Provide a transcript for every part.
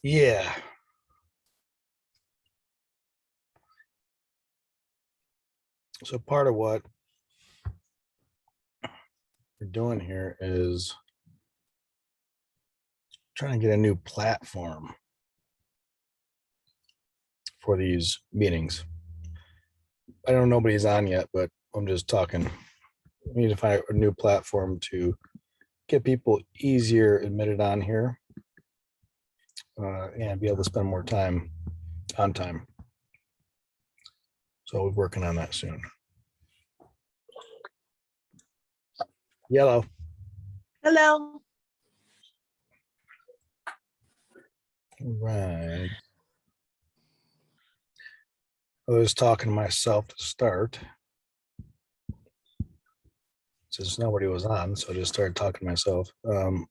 Yeah. So part of what we're doing here is trying to get a new platform for these meetings. I know nobody's on yet, but I'm just talking. We need to find a new platform to get people easier admitted on here and be able to spend more time on time. So we're working on that soon. Yellow. Hello. Right. I was talking to myself to start since nobody was on, so I just started talking to myself. Oh,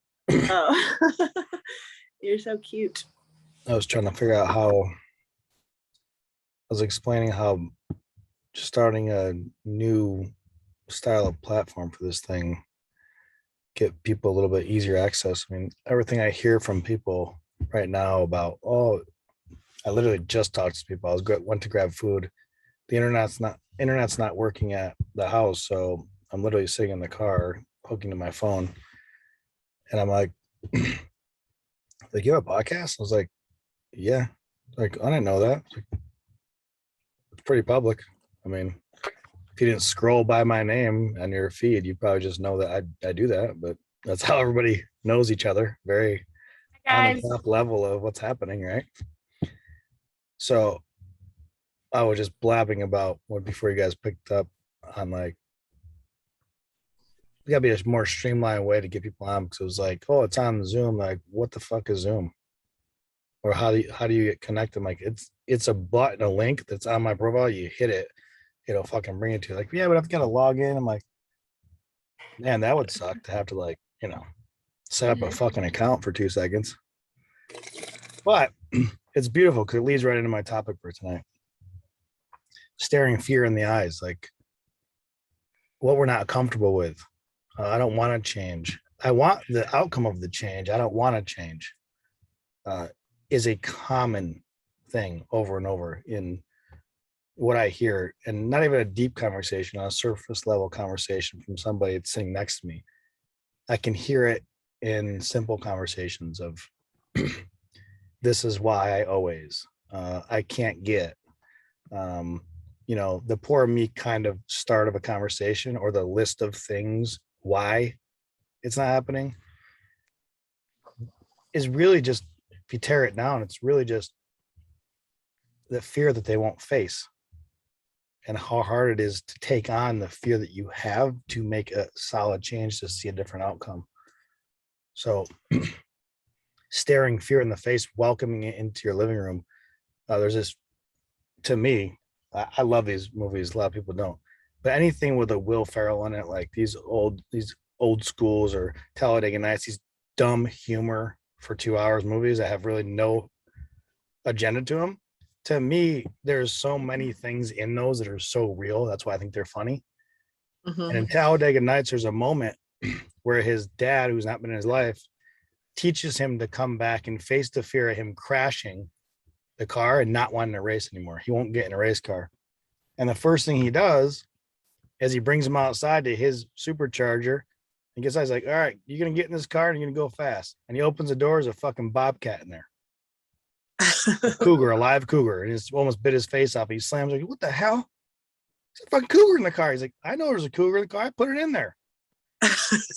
you're so cute. I was trying to figure out how I was explaining how starting a new style of platform for this thing get people a little bit easier access. I mean, everything I hear from people right now about, oh, I literally just talked to people. Went to grab food. The internet's not working at the house, so I'm literally sitting in the car hooking to my phone, and I'm like, like, you have a podcast? I was like, yeah. Like, I didn't know that. It's pretty public. I mean, if you didn't scroll by my name on your feed, you probably just know that I do that. But that's how everybody knows each other, very on the Guys. top level of what's happening, right? So I was just blabbing about what before you guys picked up on, like, you gotta be a more streamlined way to get people on, because it was like, oh, it's on Zoom. Like, what the fuck is Zoom? Or how do you get connected? Like, it's a button, a link that's on my profile. You hit it, it'll fucking bring it to you. Like, yeah, but I've got to log in. I'm like, man, that would suck to have to, like, set up a fucking account for 2 seconds. But it's beautiful because it leads right into my topic for tonight. Staring fear in the eyes, like what we're not comfortable with. I don't want to change. I want the outcome of the change. I don't want to change. Is a common thing over and over in what I hear, and not even a deep conversation, a surface level conversation from somebody that's sitting next to me. I can hear it in simple conversations of, this is why I always, I can't get, the poor me kind of start of a conversation, or the list of things why it's not happening, is really just, if you tear it down, it's really just the fear that they won't face, and how hard it is to take on the fear that you have to make a solid change to see a different outcome. So staring fear in the face, welcoming it into your living room. There's this, to me, I love these movies. A lot of people don't, but anything with a Will Ferrell in it, like these old schools or Talladega Nights, these dumb humor for 2 hours movies that have really no agenda to them. To me, there's so many things in those that are so real. That's why I think they're funny. And in Talladega Nights, there's a moment where his dad, who's not been in his life, teaches him to come back and face the fear of him crashing the car and not wanting to race anymore. He won't get in a race car. And the first thing he does is he brings him outside to his supercharger and gets out. He's like, all right, you're going to get in this car and you're going to go fast. And he opens the door, there's a fucking bobcat in there. A cougar, a live cougar. And it's almost bit his face off. He slams, like, what the hell? There's a fucking cougar in the car. He's like, I know there's a cougar in the car. I put it in there.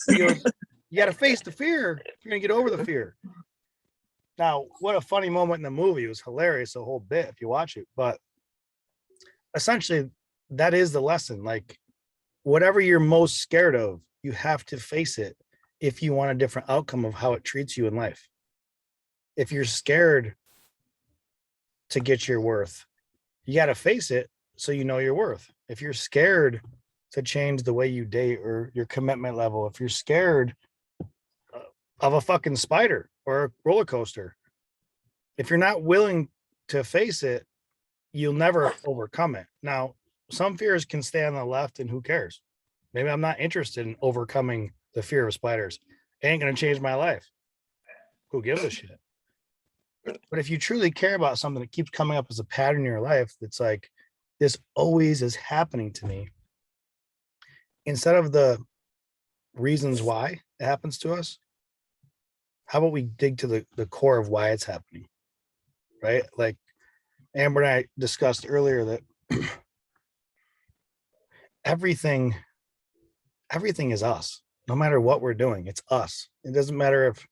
He goes, you got to face the fear if you're going to get over the fear. Now, what a funny moment in the movie. It was hilarious, the whole bit, if you watch it. But essentially, that is the lesson. Like, whatever you're most scared of, you have to face it if you want a different outcome of how it treats you in life. If you're scared to get your worth, you got to face it so you know your worth. If you're scared to change the way you date or your commitment level, if you're scared of a fucking spider or a roller coaster, if you're not willing to face it, you'll never overcome it. Now, some fears can stay on the left, and who cares? Maybe I'm not interested in overcoming the fear of spiders. It ain't going to change my life. Who gives a shit? But if you truly care about something that keeps coming up as a pattern in your life, it's like, this always is happening to me. Instead of the reasons why it happens to us, how about we dig to the core of why it's happening, right? Like Amber and I discussed earlier that everything is us. No matter what we're doing, it's us. It doesn't matter if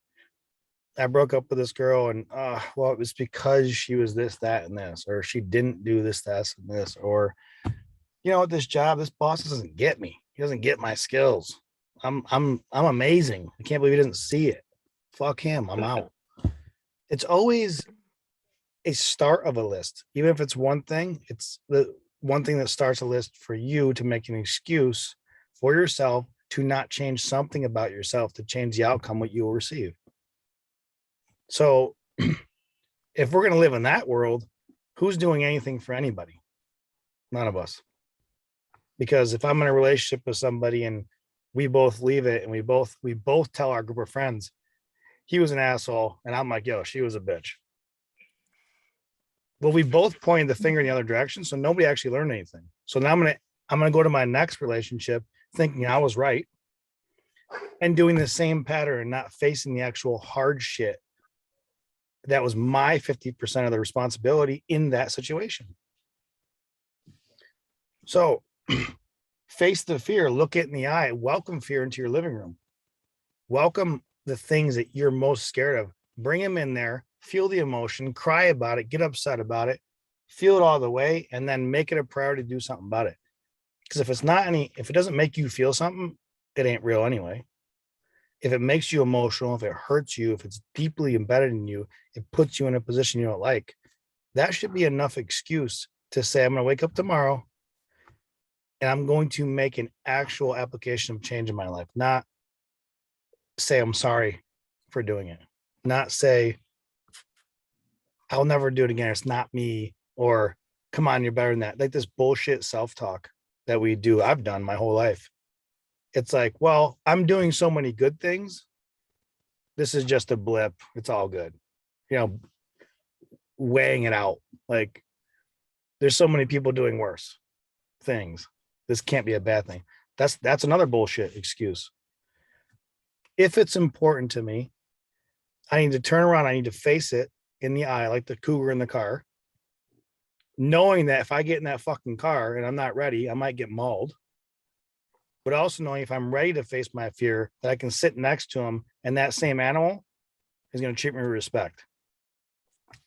I broke up with this girl and well, it was because she was this, that, and this, or she didn't do this, that, and this, or this job, this boss doesn't get me. He doesn't get my skills. I'm amazing. I can't believe he doesn't see it. Fuck him. I'm out. It's always a start of a list. Even if it's one thing, it's the one thing that starts a list for you to make an excuse for yourself to not change something about yourself to change the outcome what you will receive. So if we're going to live in that world, who's doing anything for anybody? None of us. Because if I'm in a relationship with somebody and we both leave it and we both tell our group of friends, he was an asshole, and I'm like, yo, she was a bitch. Well, we both pointed the finger in the other direction, so nobody actually learned anything. So now I'm gonna go to my next relationship thinking I was right and doing the same pattern and not facing the actual hard shit that was my 50% of the responsibility in that situation. So face the fear, look it in the eye, welcome fear into your living room. Welcome the things that you're most scared of. Bring them in there, feel the emotion, cry about it, get upset about it, feel it all the way, and then make it a priority to do something about it. Because if it doesn't make you feel something, it ain't real anyway. If it makes you emotional, if it hurts you, if it's deeply embedded in you, it puts you in a position you don't like, that should be enough excuse to say, I'm going to wake up tomorrow and I'm going to make an actual application of change in my life, not say I'm sorry for doing it, not say I'll never do it again, it's not me, or come on, you're better than that. Like this bullshit self-talk that we do, I've done my whole life. It's like, well, I'm doing so many good things, this is just a blip, it's all good, weighing it out. Like there's so many people doing worse things, this can't be a bad thing. That's another bullshit excuse. If it's important to me, I need to turn around, I need to face it in the eye like the cougar in the car, knowing that if I get in that fucking car and I'm not ready, I might get mauled. But also knowing if I'm ready to face my fear, that I can sit next to him and that same animal is going to treat me with respect.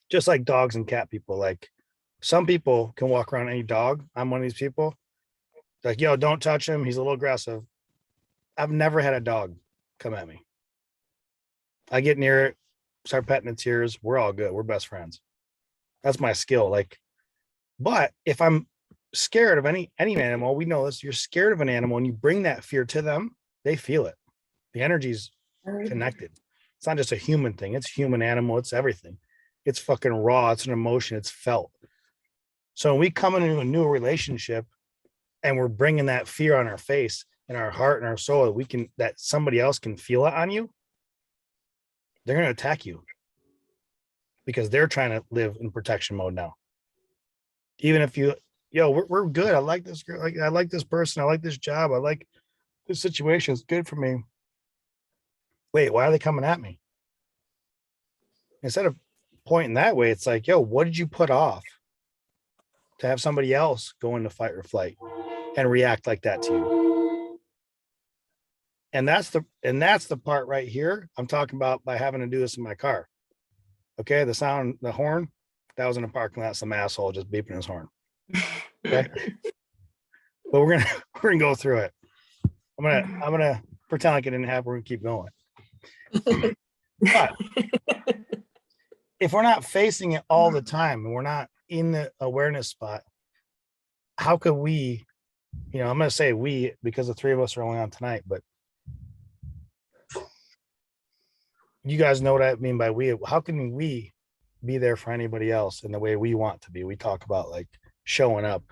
Just like dogs and cat people. Like some people can walk around any dog. I'm one of these people. Like, yo, don't touch him. He's a little aggressive. I've never had a dog come at me. I get near it, start petting its ears. We're all good. We're best friends. That's my skill. Like, but if I'm scared of any animal, we know this, you're scared of an animal and you bring that fear to them, they feel it. The energy's connected. It's not just a human thing. It's human, animal. It's everything. It's fucking raw. It's an emotion. It's felt. So when we come into a new relationship and we're bringing that fear on our face and our heart and our soul, that somebody else can feel it on you, they're going to attack you because they're trying to live in protection mode now. Even if we're good. I like this girl. I like this person. I like this job. I like this situation. It's good for me. Wait, why are they coming at me? Instead of pointing that way, it's like, yo, what did you put off to have somebody else go into fight or flight and react like that to you? And that's the part right here I'm talking about by having to do this in my car. Okay, the horn, that was in a parking lot, some asshole just beeping his horn. Okay. But we're gonna go through it. I'm gonna pretend like it didn't happen. We're gonna keep going. But if we're not facing it all the time and we're not in the awareness spot, how could we, I'm gonna say we because the three of us are only on tonight, but you guys know what I mean by we. How can we be there for anybody else in the way we want to be? We talk about like showing up,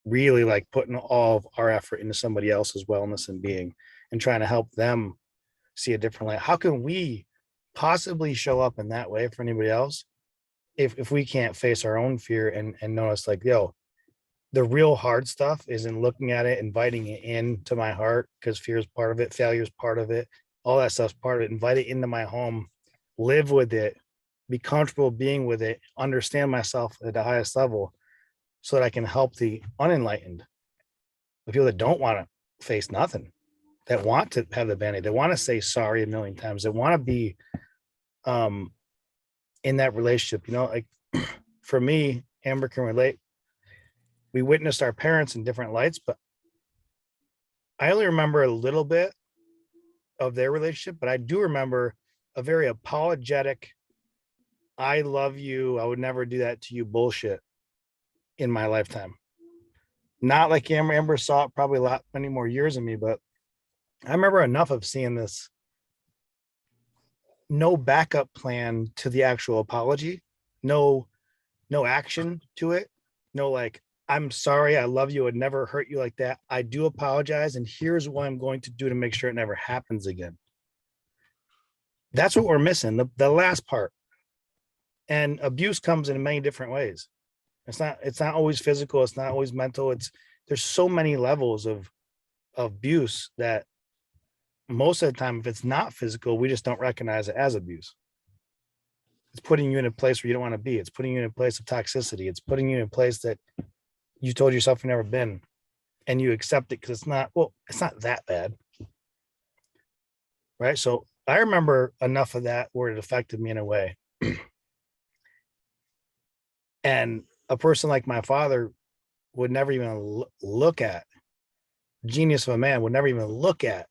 really like putting all of our effort into somebody else's wellness and being and trying to help them see a different light. How can we possibly show up in that way for anybody else if we can't face our own fear and notice like, yo, the real hard stuff is in looking at it, inviting it into my heart, because fear is part of it, failure is part of it, all that stuff's part of it. Invite it into my home, live with it, be comfortable being with it, understand myself at the highest level so that I can help the unenlightened, the people that don't want to face nothing, that want to have the band-aid, they want to say sorry a million times, they want to be um in that relationship, like for me, Amber can relate. We witnessed our parents in different lights, but I only remember a little bit of their relationship, but I do remember a very apologetic, I love you, I would never do that to you bullshit in my lifetime. Not like Amber saw it probably a lot, many more years than me, but I remember enough of seeing this no backup plan to the actual apology, no action to it, no like, I'm sorry, I love you, I'd never hurt you like that, I do apologize, and here's what I'm going to do to make sure it never happens again. That's what we're missing, the last part. And abuse comes in many different ways. It's not always physical, it's not always mental, there's so many levels of abuse that most of the time, if it's not physical, we just don't recognize it as abuse. It's putting you in a place where you don't want to be. It's putting you in a place of toxicity. It's putting you in a place that you told yourself you've never been, and you accept it because it's not that bad. Right. So I remember enough of that where it affected me in a way. And a person like my father would never even look at, genius of a man would never even look at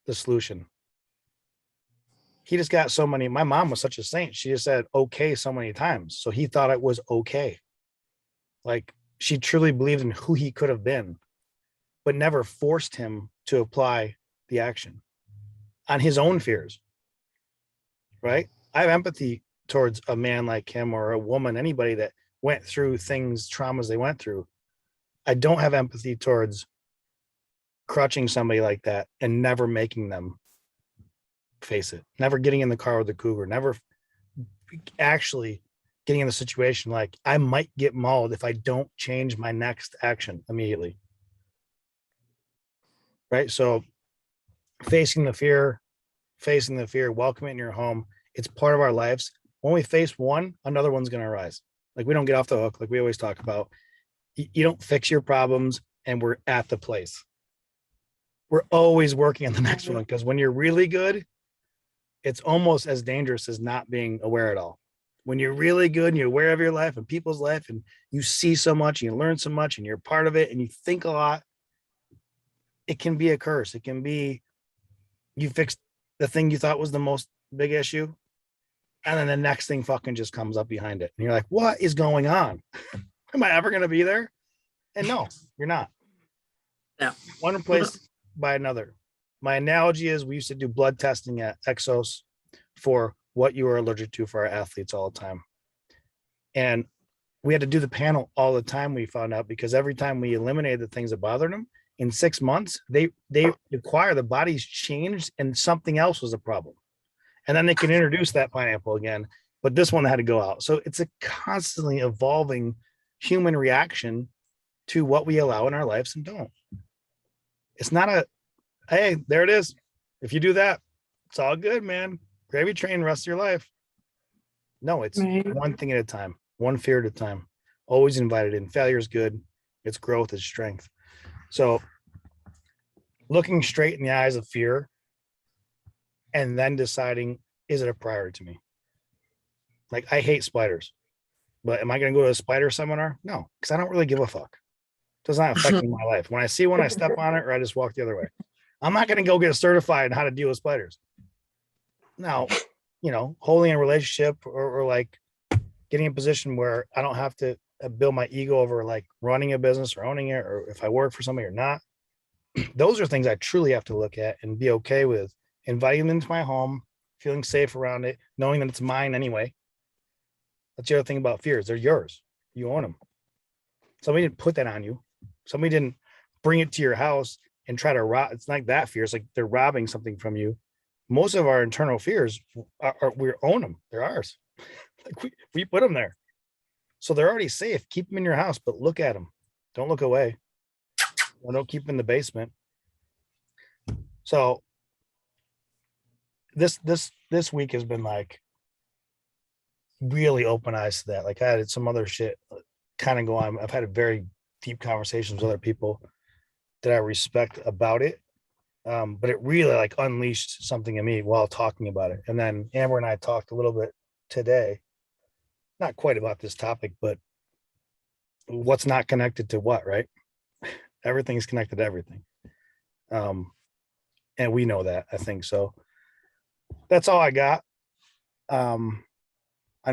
the solution. He just got so many. My mom was such a saint. She just said okay so many times. So he thought it was okay. Like she truly believed in who he could have been, but never forced him to apply the action on his own fears. Right. I have empathy towards a man like him or a woman, anybody that went through things, traumas they went through. I don't have empathy towards crutching somebody like that and never making them face it, never getting in the car with the cougar, never actually getting in the situation like I might get mauled if I don't change my next action immediately. Right. So facing the fear, welcome it in your home. It's part of our lives. When we face one, another one's going to arise. Like we don't get off the hook. Like we always talk about, you don't fix your problems and we're at the place. We're always working on the next one, because when you're really good, it's almost as dangerous as not being aware at all. When you're really good and you're aware of your life and people's life and you see so much and you learn so much and you're part of it and you think a lot, it can be a curse. It can be you fixed the thing you thought was the most big issue, and then the next thing fucking just comes up behind it. And you're like, what is going on? Am I ever going to be there? And no, you're not. No. One replaced by another. My analogy is we used to do blood testing at Exos for what you were allergic to for our athletes all the time. And we had to do the panel all the time, we found out, because every time we eliminated the things that bothered them, in 6 months, they acquire, the body's changed and something else was a problem. And then they can introduce that pineapple again, but this one had to go out. So it's a constantly evolving human reaction to what we allow in our lives and don't. It's not a, hey, there it is. If you do that, it's all good, man. Gravy train the rest of your life. No, it's one thing at a time, one fear at a time. Always invited in. Failure is good. It's growth, it's strength. So looking straight in the eyes of fear and then deciding, is it a priority to me? Like, I hate spiders, but am I going to go to a spider seminar? No, because I don't really give a fuck. It does not affect me in my life. When I see one, I step on it or I just walk the other way. I'm not going to go get certified in how to deal with spiders. Now, holding a relationship or like getting in a position where I don't have to build my ego over like running a business or owning it, or if I work for somebody or not. Those are things I truly have to look at and be okay with inviting them into my home, feeling safe around it, knowing that it's mine anyway. That's the other thing about fears. They're yours. You own them. Somebody didn't put that on you. Somebody didn't bring it to your house and try to rob. It's like that fear. It's like they're robbing something from you. most of our internal fears we own them. They're ours. Like we put them there. So they're already safe. Keep them in your house, but look at them. Don't look away. Or don't keep them in the basement. So this week has been like really open eyes to that. Like I had some other shit kind of go on. I've had a very deep conversations with other people that I respect about it. But it really like unleashed something in me while talking about it. And then Amber and I talked a little bit today, not quite about this topic, but what's not connected to what, right? Everything's connected to everything. And we know that, I think so. That's all I got. I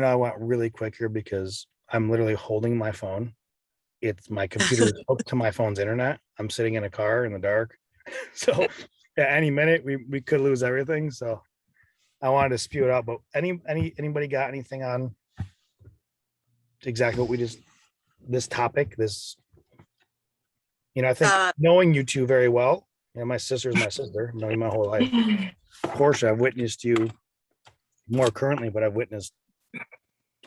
know I went really quick here because I'm literally holding my phone. It's my computer is hooked to my phone's internet. I'm sitting in a car in the dark. So at any minute we could lose everything. So I wanted to spew it out. But anybody got anything on exactly what we just this topic? This, I think knowing you two very well, my sister's my sister, I've known you my whole life. Portia, I've witnessed you more currently, but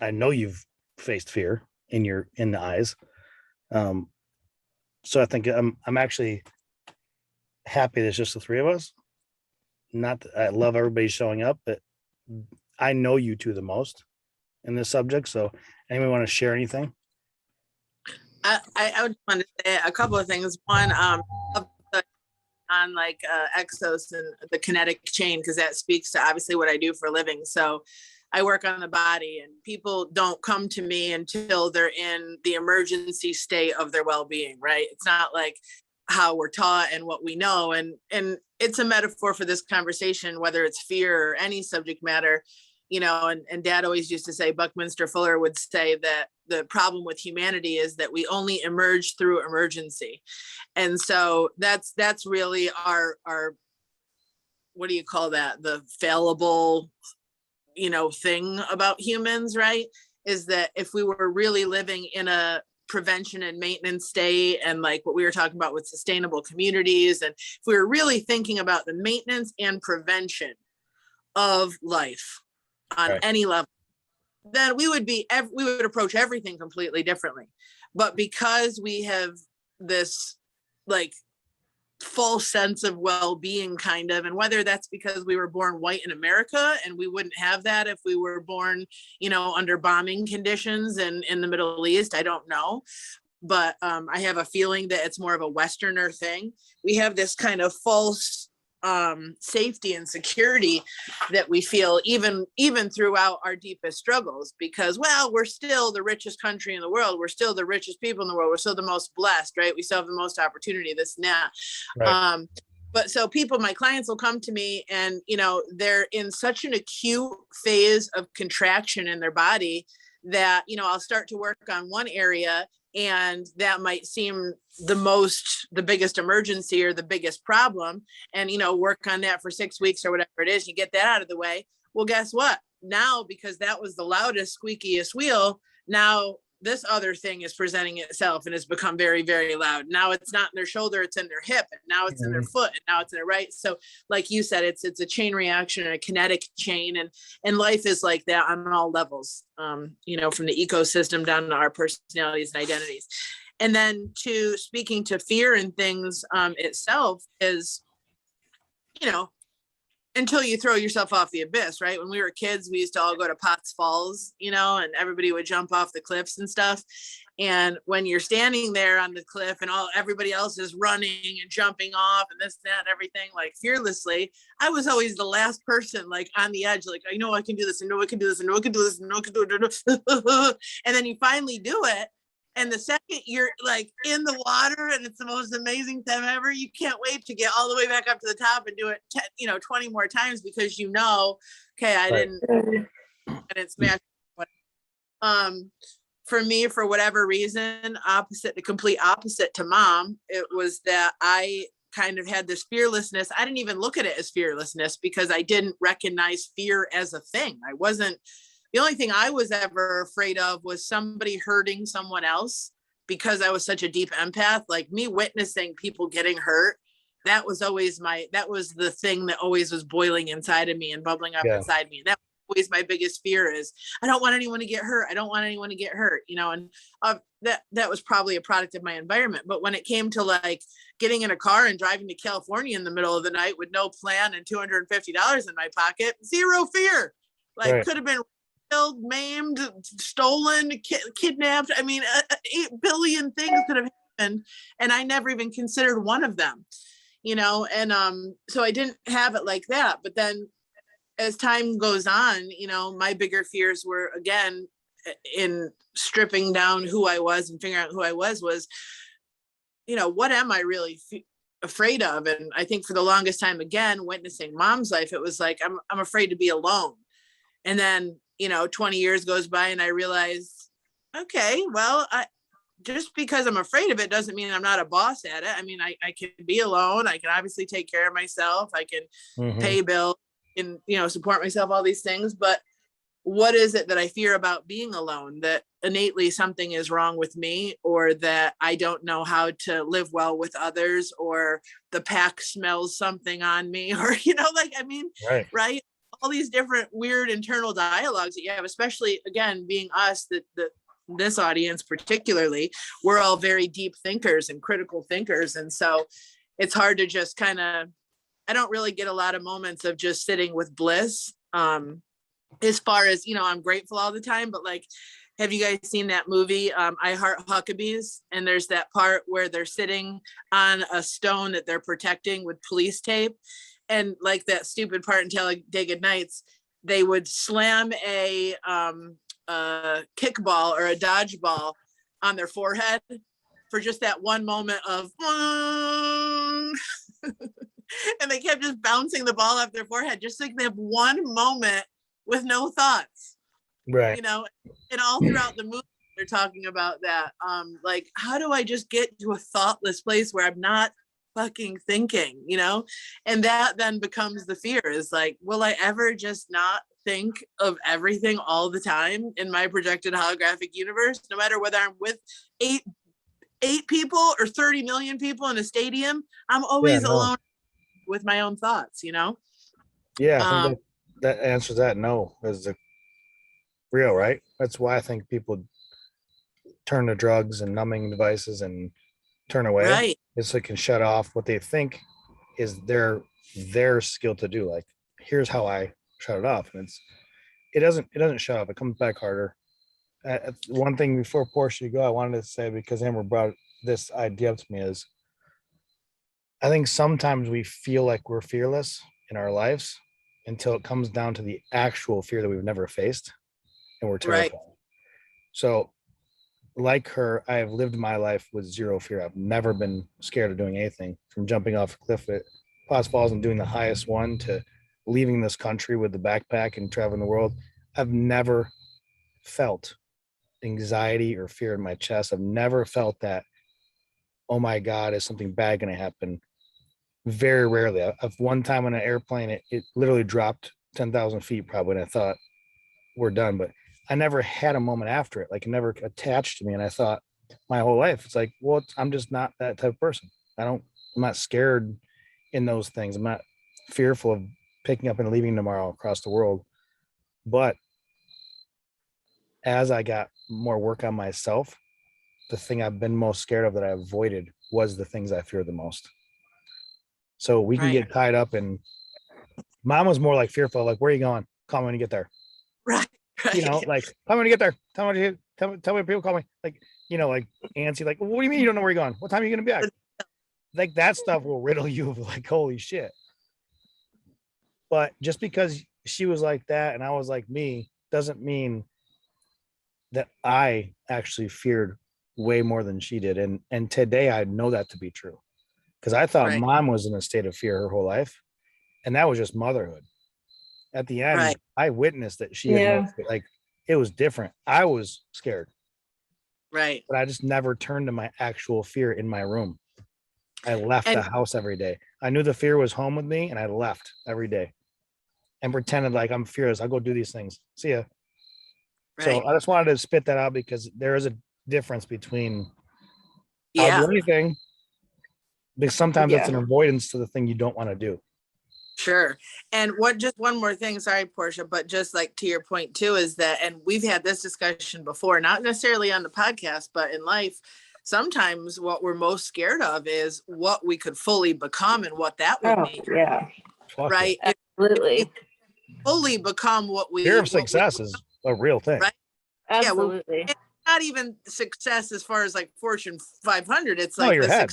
I know you've faced fear in the eyes. So I think I'm actually happy there's just the three of us. Not that I love everybody showing up, but I know you two the most in this subject. So anyone want to share anything? I would want to say a couple of things. One, on like Exos and the kinetic chain, because that speaks to obviously what I do for a living. So I work on the body, and people don't come to me until they're in the emergency state of their well-being, right? It's not like how we're taught and what we know. And it's a metaphor for this conversation, whether it's fear or any subject matter, and Dad always used to say, Buckminster Fuller would say that the problem with humanity is that we only emerge through emergency. And so that's really our, what do you call that? The fallible, thing about humans, right? Is that if we were really living in a prevention and maintenance state, and like what we were talking about with sustainable communities, and if we were really thinking about the maintenance and prevention of life on any level, then we would approach everything completely differently. But because we have this like false sense of well-being kind of, and whether that's because we were born white in America and we wouldn't have that if we were born under bombing conditions and in the Middle East, I don't know, but I have a feeling that it's more of a Westerner thing. We have this kind of false safety and security that we feel even throughout our deepest struggles, because, well, we're still the richest country in the world. We're still the richest people in the world. We're still the most blessed, right? We still have the most opportunity, this and that. Right. But so my clients will come to me and, they're in such an acute phase of contraction in their body that, I'll start to work on one area, and that might seem the biggest emergency or the biggest problem, and work on that for 6 weeks or whatever it is. You get that out of the way. Well, guess what? Now, because that was the loudest, squeakiest wheel, now this other thing is presenting itself and has become very, very loud. Now it's not in their shoulder, it's in their hip, and now it's in their foot, and now it's in their right. So like you said, it's a chain reaction, a kinetic chain, and life is like that on all levels, from the ecosystem down to our personalities and identities. And then to speaking to fear and things itself is, until you throw yourself off the abyss, right? When we were kids, we used to all go to Potts Falls, and everybody would jump off the cliffs and stuff. And when you're standing there on the cliff and everybody else is running and jumping off and this, that, and everything, like fearlessly, I was always the last person, like on the edge, like, I know I can do this, I know I can do this, I know I can do this, I know I can do it. And then you finally do it. And the second you're like in the water and it's the most amazing time ever, you can't wait to get all the way back up to the top and do it, 20 more times, because okay, I didn't smash. For me, for whatever reason, the complete opposite to Mom, it was that I kind of had this fearlessness. I didn't even look at it as fearlessness because I didn't recognize fear as a thing. The only thing I was ever afraid of was somebody hurting someone else, because I was such a deep empath. Like me witnessing people getting hurt that was always that was the thing that always was boiling inside of me and bubbling up Yeah. inside me. That was always my biggest fear is I don't want anyone to get hurt. I don't want anyone to get hurt, you know, and that was probably a product of my environment. But when it came to like getting in a car and driving to California in the middle of the night with no plan and $250 in my pocket, zero fear. Like could have been killed, maimed, stolen, kidnapped. I mean, 8 billion things could have happened. And I never even considered one of them, you know? And so I didn't have it like that. But then as time goes on, you know, my bigger fears were, again, in stripping down who I was and figuring out who I was, you know, what am I really afraid of? And I think for the longest time, again, witnessing mom's life, it was like, I'm afraid to be alone. And then, you know, 20 years goes by and I realized, okay, well, just because I'm afraid of it doesn't mean I'm not a boss at it. I mean, I can be alone. I can obviously take care of myself. I can pay bills and, you know, support myself, all these things. But what is it that I fear about being alone? That innately something is wrong with me, or that I don't know how to live well with others, or the pack smells something on me, or, you know, like, I mean, right? All these different weird internal dialogues that you have, especially, again, being us, this audience particularly, we're all very deep thinkers and critical thinkers. And so it's hard to just kind of, I don't really get a lot of moments of just sitting with bliss. As far as, you know, I'm grateful all the time, but like, have you guys seen that movie, I Heart Huckabees? And there's that part where they're sitting on a stone that they're protecting with police tape. And like that stupid part in Talladega Nights, they would slam a kickball or a dodgeball on their forehead for just that one moment of, and they kept just bouncing the ball off their forehead, just like they have one moment with no thoughts, right? You know, and all throughout the movie, they're talking about that. Like, how do I just get to a thoughtless place where I'm not fucking thinking, you know? And that then becomes the fear, is like, will I ever just not think of everything all the time in my projected holographic universe, no matter whether I'm with eight people or 30 million people in a stadium? I'm always alone with my own thoughts, you know? Yeah, I think that answers that no, is the real, right? That's why I think people turn to drugs and numbing devices and turn away. Right. It's so they can shut off what they think is their skill to do. Like, here's how I shut it off. And it doesn't shut off. It comes back harder. One thing before Portia you go, I wanted to say, because Amber brought this idea up to me, is I think sometimes we feel like we're fearless in our lives until it comes down to the actual fear that we've never faced, and we're terrified. Right. So like her, I have lived my life with zero fear. I've never been scared of doing anything, from jumping off a cliff at Paws Falls and doing the highest one, to leaving this country with the backpack and traveling the world. I've never felt anxiety or fear in my chest. I've never felt that, oh my God, is something bad going to happen? Very rarely. I've one time on an airplane, it literally dropped 10,000 feet probably, and I thought, we're done. But I never had a moment after it. Like, it never attached to me. And I thought my whole life, it's like, well, I'm just not that type of person. I'm not scared in those things. I'm not fearful of picking up and leaving tomorrow across the world. But as I got more work on myself, the thing I've been most scared of that I avoided was the things I fear the most. So we can get tied up in, mom was more like fearful, like, where are you going? Call me when you get there. Right. You know, like, tell me when you get there. Tell me when people call me. Like, you know, like antsy, like, what do you mean you don't know where you're going? What time are you going to be back? Like, that stuff will riddle you of like, holy shit. But just because she was like that and I was like me, doesn't mean that I actually feared way more than she did. And today I know that to be true, because I thought mom was in a state of fear her whole life, and that was just motherhood. At the end, I witnessed that she had like, it was different. I was scared. Right. But I just never turned to my actual fear in my room. I left the house every day. I knew the fear was home with me, and I left every day and pretended like I'm fearless. I'll go do these things. See ya. Right. So I just wanted to spit that out, because there is a difference between I'll do anything because sometimes Yeah. it's an avoidance to the thing you don't want to do. Sure. And just one more thing, sorry, Portia, but just like to your point too, is that, and we've had this discussion before, not necessarily on the podcast, but in life, sometimes what we're most scared of is what we could fully become and what that would mean. Yeah. Fuck Right. yeah. Absolutely. If we fully become Fear of success is a real thing. Right. Absolutely. Yeah, it's not even success as far as like Fortune 500. It's No, like your head.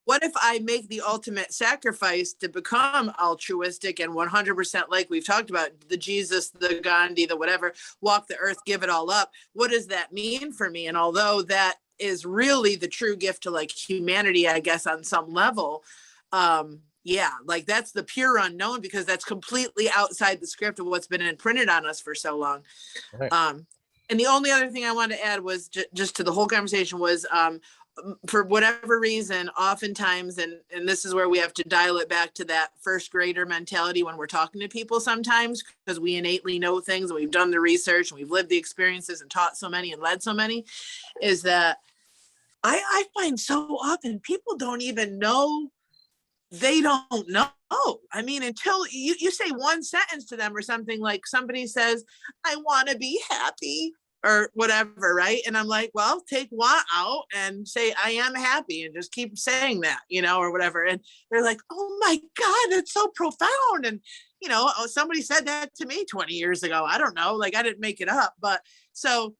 What if I make the ultimate sacrifice to become altruistic and 100%, like we've talked about, the Jesus, the Gandhi, the whatever, walk the earth, give it all up? What does that mean for me? And although that is really the true gift to like humanity, I guess, on some level, yeah, like that's the pure unknown, because that's completely outside the script of what's been imprinted on us for so long. Right. And the only other thing I wanted to add was just to the whole conversation was, for whatever reason, oftentimes, and this is where we have to dial it back to that first grader mentality when we're talking to people sometimes, because we innately know things and we've done the research and we've lived the experiences and taught so many and led so many, is that I find so often people don't even know they don't know. I mean, until you say one sentence to them or something, like somebody says, I want to be happy or whatever, right? And I'm like, well, take want out and say, I am happy, and just keep saying that, or whatever. And they're like, oh my God, that's so profound. And, somebody said that to me 20 years ago. I don't know, like I didn't make it up. But so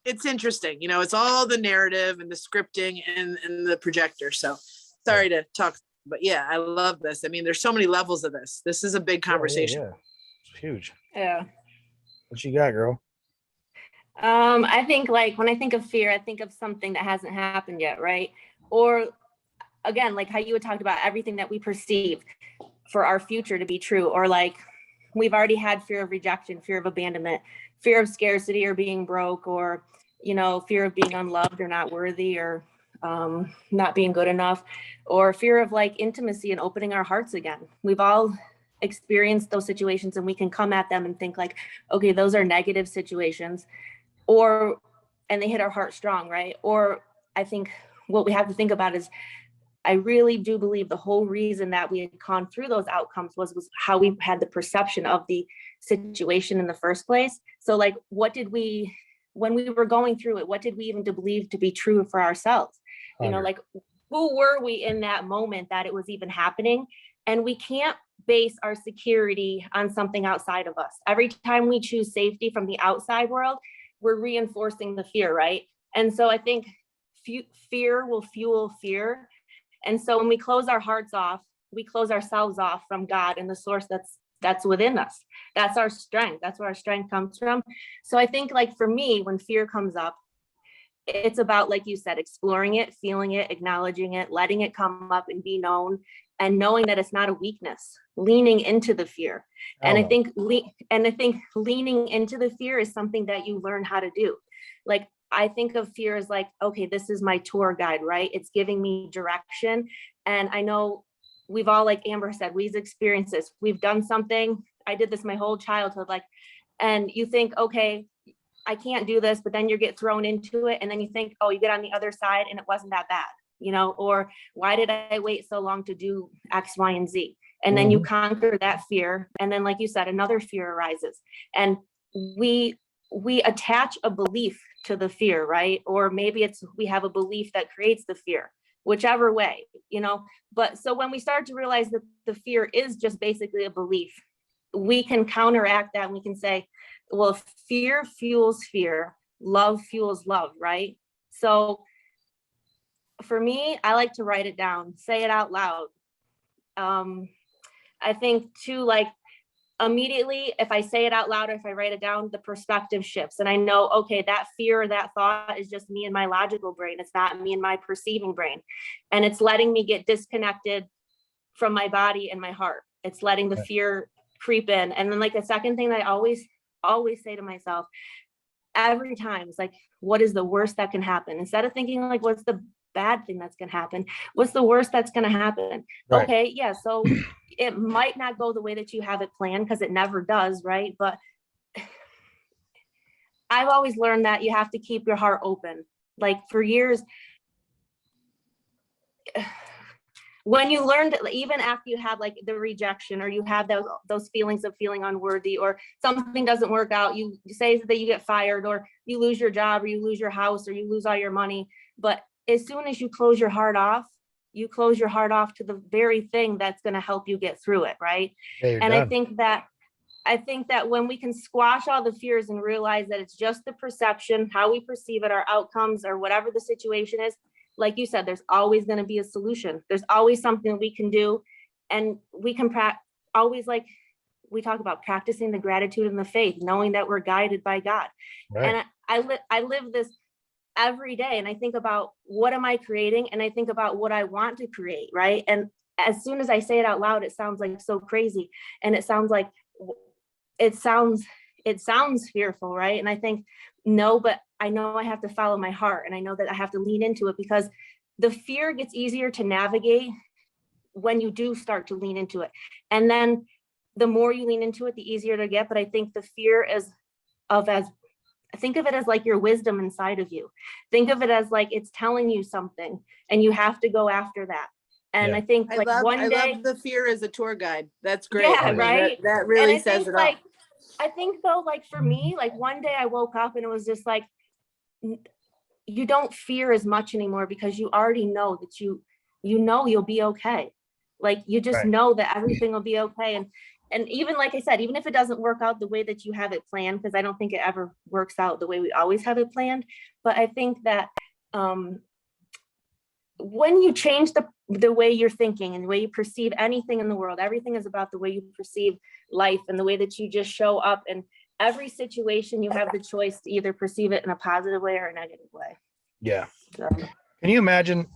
it's interesting, it's all the narrative and the scripting and the projector. So sorry to talk, but yeah, I love this. I mean, there's so many levels of this. This is a big conversation. Yeah. It's huge. Yeah. What you got, girl? I think like when I think of fear, I think of something that hasn't happened yet, right? Or again, like how you had talked about everything that we perceive for our future to be true, or like we've already had fear of rejection, fear of abandonment, fear of scarcity or being broke, or, fear of being unloved or not worthy, or not being good enough, or fear of like intimacy and opening our hearts again. We've all experienced those situations, and we can come at them and think like, okay, those are negative situations, and they hit our heart strong, right? Or I think what we have to think about is, I really do believe the whole reason that we had gone through those outcomes was how we had the perception of the situation in the first place. So like, when we were going through it, what did we even believe to be true for ourselves? Like who were we in that moment that it was even happening? And we can't base our security on something outside of us. Every time we choose safety from the outside world, we're reinforcing the fear, right? And so I think fear will fuel fear. And so when we close our hearts off, we close ourselves off from God and the source that's within us. That's our strength. That's where our strength comes from. So I think like for me, when fear comes up, it's about, like you said, exploring it, feeling it, acknowledging it, letting it come up and be known, and knowing that it's not a weakness, leaning into the fear. And I think leaning into the fear is something that you learn how to do. Like, I think of fear as like, okay, this is my tour guide, right? It's giving me direction. And I know we've all, like Amber said, we've experienced this. We've done something. I did this my whole childhood, and you think, okay, I can't do this, but then you get thrown into it. And then you think, oh, you get on the other side and it wasn't that bad, or why did I wait so long to do X, Y, and Z? And then you conquer that fear. And then, like you said, another fear arises. And we attach a belief to the fear, right? Or maybe we have a belief that creates the fear, whichever way, But so when we start to realize that the fear is just basically a belief, we can counteract that, and we can say, well, fear fuels fear, love fuels love, right? So for me, I like to write it down, say it out loud. I think too, like, immediately, if I say it out loud, or if I write it down, the perspective shifts. And I know, okay, that fear, that thought is just me and my logical brain. It's not me and my perceiving brain. And it's letting me get disconnected from my body and my heart. It's letting the fear creep in. And then, like, a second thing that I always say to myself every time is like, what is the worst that can happen? Instead of thinking like, what's the bad thing that's going to happen? What's the worst that's going to happen? Right. Okay. Yeah. So it might not go the way that you have it planned, because it never does. Right. But I've always learned that you have to keep your heart open. Like, for years, when you learned, even after you have like the rejection, or you have those feelings of feeling unworthy, or something doesn't work out, you say that you get fired, or you lose your job, or you lose your house, or you lose all your money. But as soon as you close your heart off, you close your heart off to the very thing that's going to help you get through it, right? Yeah, you're And done. I think that when we can squash all the fears and realize that it's just the perception, how we perceive it, our outcomes, or whatever the situation is, like you said, there's always going to be a solution. There's always something we can do. And we can always, like we talk about, practicing the gratitude and the faith, knowing that we're guided by God. Right. And I live this every day. And I think about, what am I creating? And I think about what I want to create, right? And as soon as I say it out loud, it sounds like so crazy. And it sounds fearful, right? And I think, no, but I know I have to follow my heart, and I know that I have to lean into it, because the fear gets easier to navigate when you do start to lean into it. And then the more you lean into it, the easier to get. But I think the fear think of it as like your wisdom inside of you. Think of it as like it's telling you something, and you have to go after that. And Yeah. I think I like love one day, the fear as a tour guide. That's great. yeah, I mean, right. that really And I says think it all. like, I think though, like for me, like one day I woke up and it was just like, you don't fear as much anymore, because you already know that you'll be okay. Like you just Right. know that everything will be okay. And even like I said, even if it doesn't work out the way that you have it planned, because I don't think it ever works out the way we always have it planned. But I think that when you change the way you're thinking and the way you perceive anything in the world, everything is about the way you perceive life and the way that you just show up. And every situation, you have the choice to either perceive it in a positive way or a negative way. Yeah. So, Can you imagine?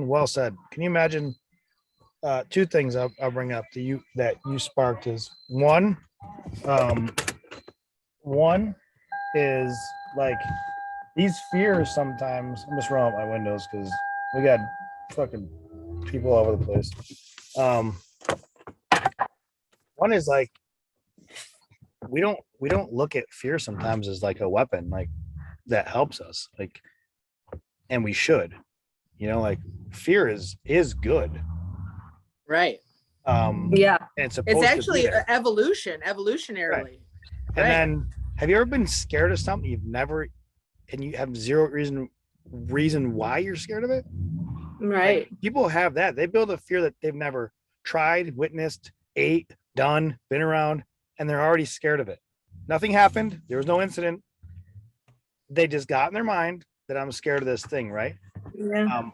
Well said. Can you imagine two things I'll bring up that you sparked is one is like these fears sometimes. I'm just rolling up my windows because we got fucking people all over the place. One is like we don't look at fear sometimes as like a weapon like that helps us, like, and we should, like fear is good. Right. yeah. And it's supposed It's to be actually there. evolutionarily. Right. And then have you ever been scared of something and you have zero reason why you're scared of it? Right. Like, people have that. They build a fear that they've never tried, witnessed, ate, done, been around, and they're already scared of it. Nothing happened. There was no incident. They just got in their mind that I'm scared of this thing, right? Yeah.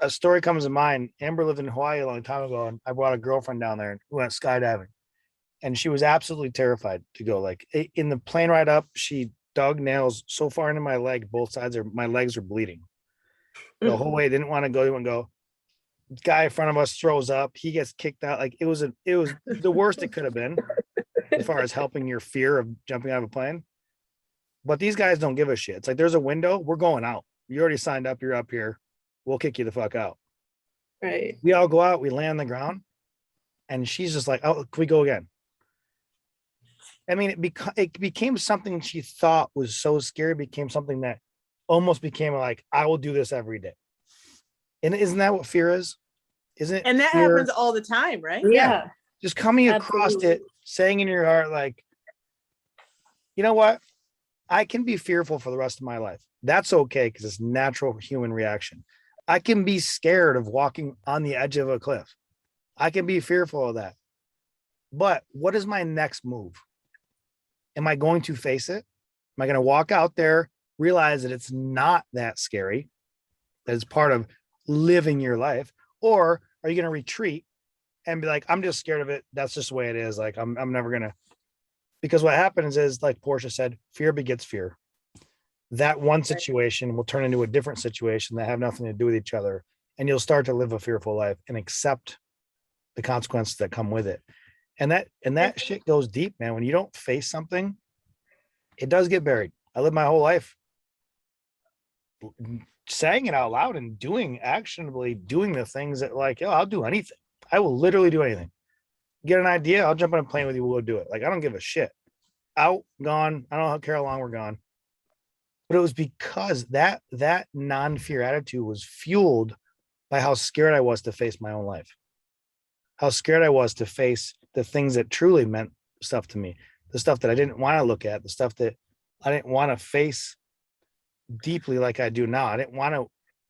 A story comes to mind. Amber lived in Hawaii a long time ago, and I brought a girlfriend down there and we went skydiving. And she was absolutely terrified to go. Like in the plane ride up, she dug nails so far into my leg, both sides of my legs are bleeding. The whole way, didn't want to go. Didn't want to go. Guy in front of us throws up. He gets kicked out. Like it was the worst it could have been as far as helping your fear of jumping out of a plane. But these guys don't give a shit. It's like there's a window. We're going out. You already signed up. You're up here. We'll kick you the fuck out. Right. We all go out. We land on the ground, and she's just like, "Oh, can we go again?" I mean, it became something she thought was so scary. It became something that almost became like, I will do this every day. And isn't that what fear is? Isn't it? And that fear? happens all the time, right? Yeah. Just coming across Absolutely. it, saying in your heart, like, you know what? I can be fearful for the rest of my life. That's okay, because it's natural human reaction. I can be scared of walking on the edge of a cliff. I can be fearful of that. But what is my next move? Am I going to face it? Am I going to walk out there, realize that it's not that scary, that it's part of living your life? Or are you going to retreat and be like, I'm just scared of it. That's just the way it is. Like, I'm never going to, because what happens is, like Portia said, fear begets fear. That one situation will turn into a different situation that have nothing to do with each other. And you'll start to live a fearful life and accept the consequences that come with it. And that shit goes deep, man. When you don't face something, it does get buried. I lived my whole life saying it out loud and actionably doing the things that, like, yo, I'll do anything. I will literally do anything. Get an idea, I'll jump on a plane with you, we'll go do it. Like, I don't give a shit. Out, gone. I don't care how long we're gone. But it was because that non-fear attitude was fueled by how scared I was to face my own life, how scared I was to face the things that truly meant stuff to me, the stuff that I didn't want to look at, the stuff that I didn't want to face deeply like I do now. I didn't want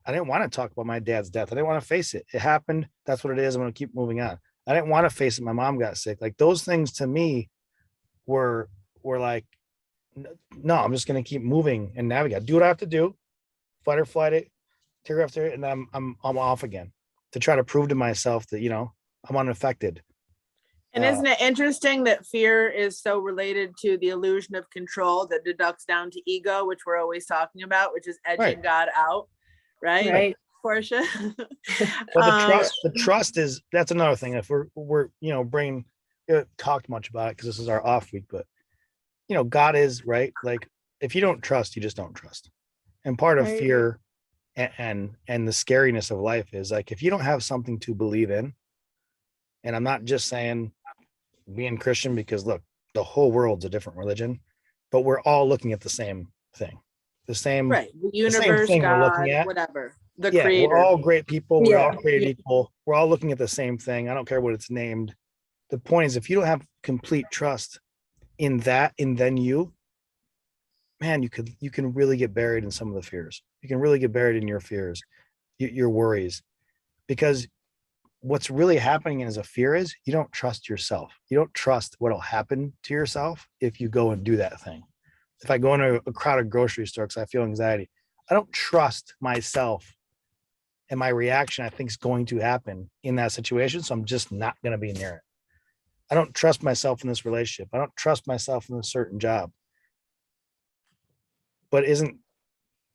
to talk about my dad's death. I didn't want to face it. It happened. That's what it is. I'm going to keep moving on. I didn't want to face it. My mom got sick. Like those things to me were like, no, I'm just going to keep moving and navigate. Do what I have to do, fight or flight it, tear after it, and I'm off again to try to prove to myself that I'm unaffected. And isn't it interesting that fear is so related to the illusion of control that deducts down to ego, which we're always talking about, which is edging Right. God out, right? Portia. Well, the trust is, that's another thing. If we're bringing, talked much about it because this is our off week, but God is right. Like if you don't trust, you just don't trust. And part of fear and the scariness of life is like, if you don't have something to believe in, and I'm not just saying being Christian, because look, the whole world's a different religion, but we're all looking at the same thing, the universe, same thing God, we're looking at. Whatever. The creator. We're all great people. We're all created equal. We're all looking at the same thing. I don't care what it's named. The point is, if you don't have complete trust in that, and then man, you can really get buried in some of the fears. You can really get buried in your fears, your worries, because what's really happening as a fear is you don't trust yourself. You don't trust what'll happen to yourself if you go and do that thing. If I go into a crowded grocery store because I feel anxiety, I don't trust myself and my reaction I think is going to happen in that situation. So I'm just not going to be near it. I don't trust myself in this relationship. I don't trust myself in a certain job. But isn't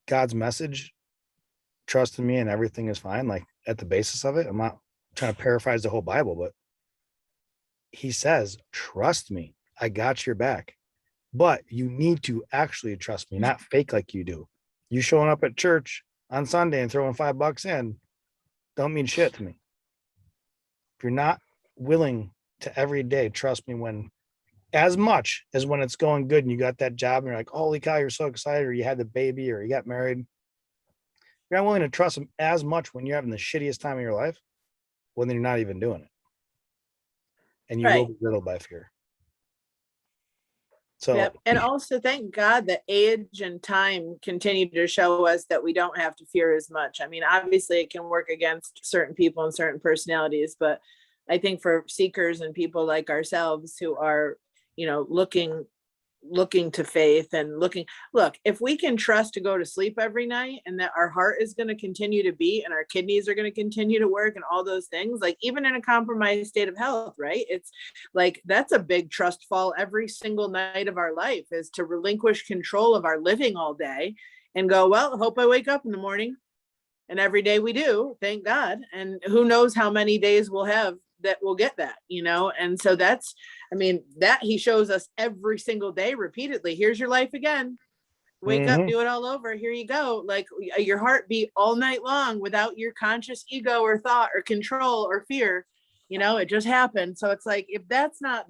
God's message trust in me and everything is fine? Like at the basis of it, I'm not trying to paraphrase the whole Bible, but he says, trust me, I got your back. But you need to actually trust me, not fake like you do. You showing up at church on Sunday and throwing $5 in don't mean shit to me. If you're not willing to every day trust me when, as much as when it's going good and you got that job and you're like, holy cow, you're so excited, or you had the baby or you got married, you're not willing to trust them as much when you're having the shittiest time of your life, when you're not even doing it. And you will be riddled by fear. So, and also thank God that age and time continue to show us that we don't have to fear as much. I mean, obviously it can work against certain people and certain personalities, but I think for seekers and people like ourselves who are, looking to faith and look, if we can trust to go to sleep every night and that our heart is going to continue to beat and our kidneys are going to continue to work and all those things, like even in a compromised state of health, right? It's like, that's a big trust fall every single night of our life, is to relinquish control of our living all day and go, well, hope I wake up in the morning. And every day we do, thank God. And who knows how many days we'll have that we'll get that, and so that's, that he shows us every single day repeatedly. Here's your life again. Wake up, do it all over. Here you go. Like your heart beat all night long without your conscious ego or thought or control or fear. It just happened. So it's like, if that's not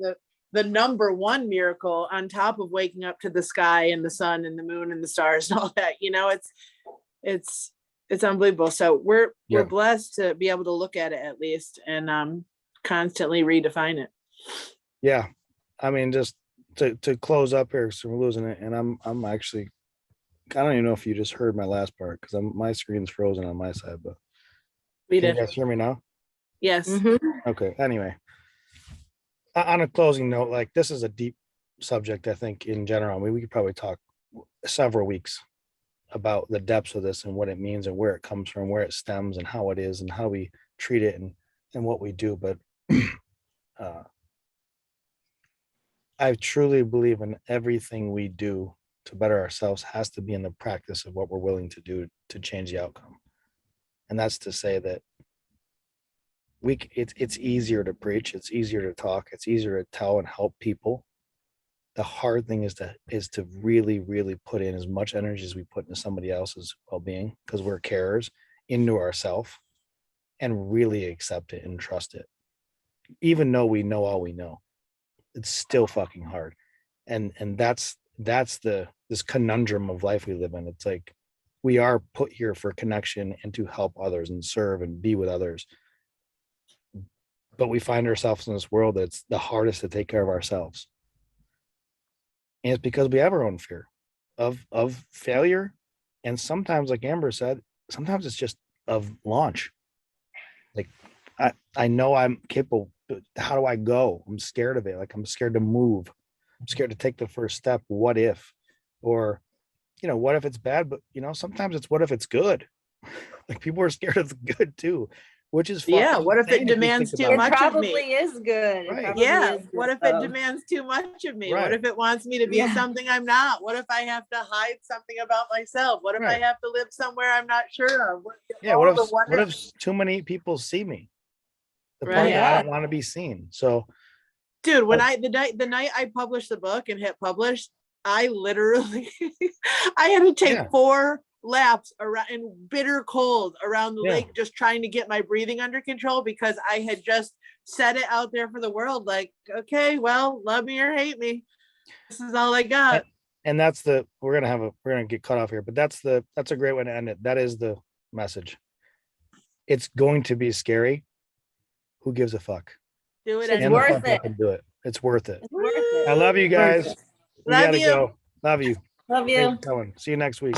the number one miracle on top of waking up to the sky and the sun and the moon and the stars and all that, it's unbelievable. So we're blessed to be able to look at it at least and constantly redefine it. Yeah. I mean, just to close up here, so we're losing it. And I'm actually, I don't even know if you just heard my last part because my screen's frozen on my side, but can you guys hear me now? Yes. Mm-hmm. Okay. Anyway, on a closing note, like this is a deep subject, I think in general. I mean, we could probably talk several weeks about the depths of this and what it means and where it comes from, where it stems and how it is and how we treat it and what we do. But I truly believe in everything we do to better ourselves has to be in the practice of what we're willing to do to change the outcome. And that's to say that it's easier to preach, it's easier to talk, it's easier to tell and help people. The hard thing is to really, really put in as much energy as we put into somebody else's well-being, because we're carers, into ourselves, and really accept it and trust it. Even though we know all we know, it's still fucking hard. And that's this conundrum of life we live in. It's like, we are put here for connection and to help others and serve and be with others. But we find ourselves in this world that's the hardest to take care of ourselves. And it's because we have our own fear of failure. And sometimes, like Amber said, sometimes it's just of launch. Like I know I'm capable, but how do I go? I'm scared of it. Like I'm scared to move. I'm scared to take the first step. What if? Or, what if it's bad? But sometimes it's what if it's good? Like people are scared of the good too, which is Yeah, fucking what if it insane you demands think too about It much of probably me? is good. It Right. probably Yeah, is what good, if it though. demands too much of me? What Right. if it wants me to be Yeah. something I'm not? What if I have to hide something about myself? What if Right. I have to live somewhere I'm not sure of? Yeah. All What the if too many people see me? The part Right. that I Yeah. don't want to be seen. So Dude, when the night I published the book and hit publish, I literally I had to take Yeah. 4 laps around in bitter cold around the Yeah. lake, just trying to get my breathing under control because I had just said it out there for the world. Like, okay, well, love me or hate me. This is all I got. and that's we're gonna get cut off here, but that's a great way to end it. That is the message. It's going to be scary. Who gives a fuck? Do it It's And the worth fuck up it. and do it. It's worth it. It's worth it. I love you Worth guys. it. We Love gotta you. go. Love you. Love Thanks you. for coming. See you next week.